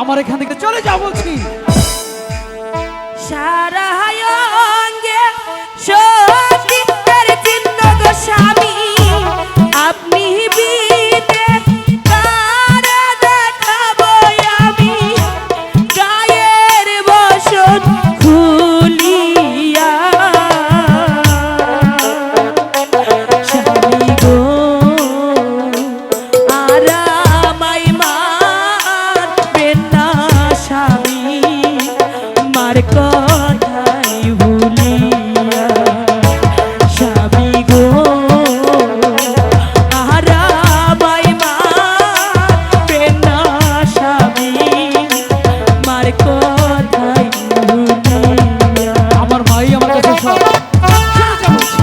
আমার এখান থেকে চলে যাও বলছি। সারা অঙ্গে সতীত্বের চিহ্ন গো স্বামী, আপনি বিনে কারে দেখাবো আমি গায়ের বসন খুলিয়া। স্বামী গো আর আমায় মারবেন না স্বামী, মার কথাই ভুলিয়া। স্বামী গো আর আমায় মারবেন না স্বামী, মার কথাই ভুলিয়া। আমার মাই আমার কাছে সব। চলে যাও বলছি।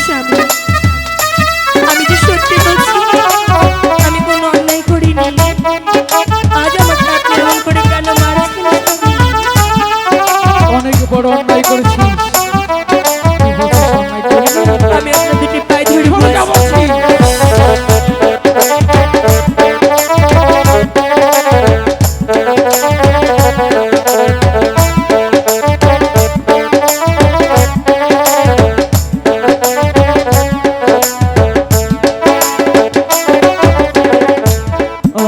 স্বামী, আমি যে সত্যি বলছি, আমি কোনো অন্যায় করিনি। আজ আমাকে আপনি এমন করে কেন মারছেন স্বামী? অনেক বড় অন্যায় করেছি। তুই বলছিস অন্যায় করিনি? আমি আপনার দুটি পায়ে ধরে চলে যাও বলছি।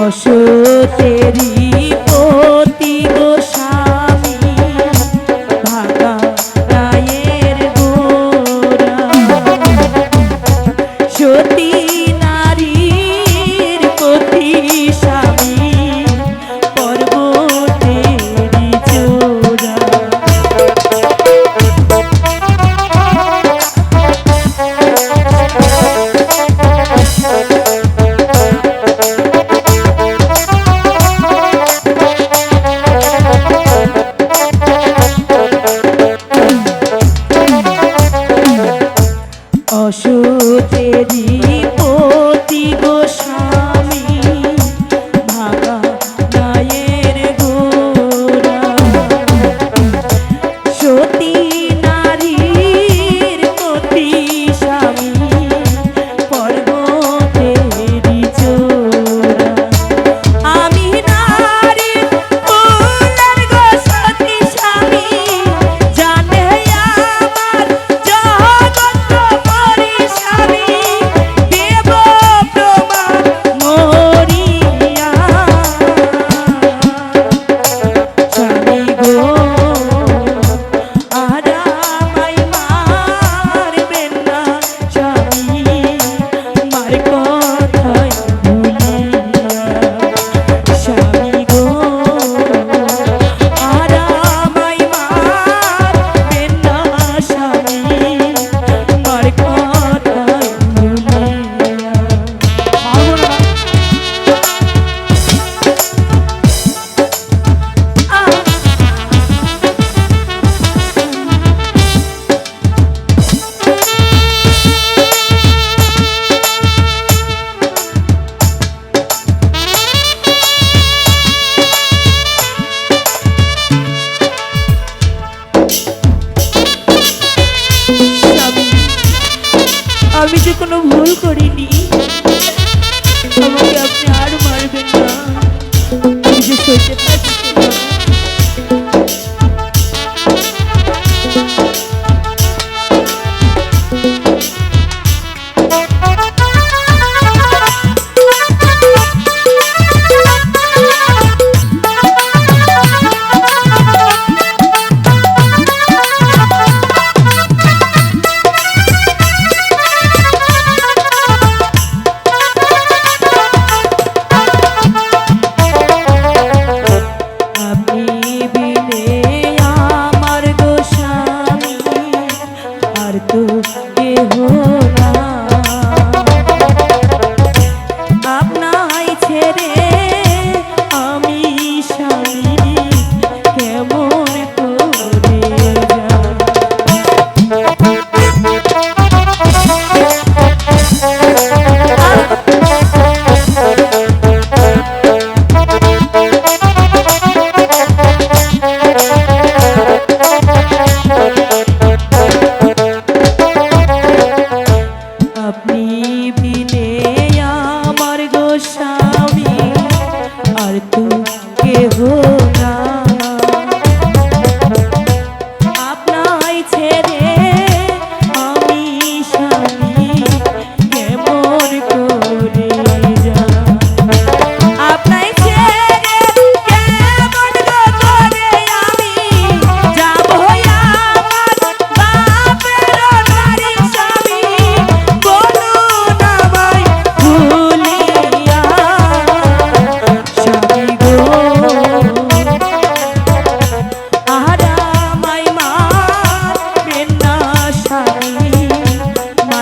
অসতেরি পতি গো স্বামী, ভাগা রায়ের গোরা। সতী নারীর পতি স্বামী, পর্বতেরি চোরা। অসতেরি পতি গো স্বামী, ভাগা গায়ের গোরা। সতী নারীর পতি স্বামী, পর্বতেরি চোরা। আমি নারী ফুলের গো সতী স্বামী, জানে আমার জগৎ মরি স্বামী, দেব প্রমাণ মরিয়া। স্বামী গো আর আমায় মারবেন না স্বামী, মার কথাই ভুলিয়া। স্বামী গো আর আমায় মারবেন না স্বামী, মার কথাই ভুলিয়া। মারবো না। স্বামী, আমি যে কোনো ভুল করিনি, আমাকে আপনি আর মারবেন না। আমি যে সইতে পারছি না।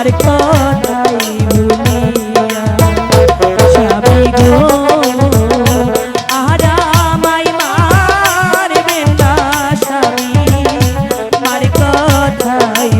মার কথাই ভুলিয়া স্বামী গো আর আমায় মারবেন না স্বামী মার কথাই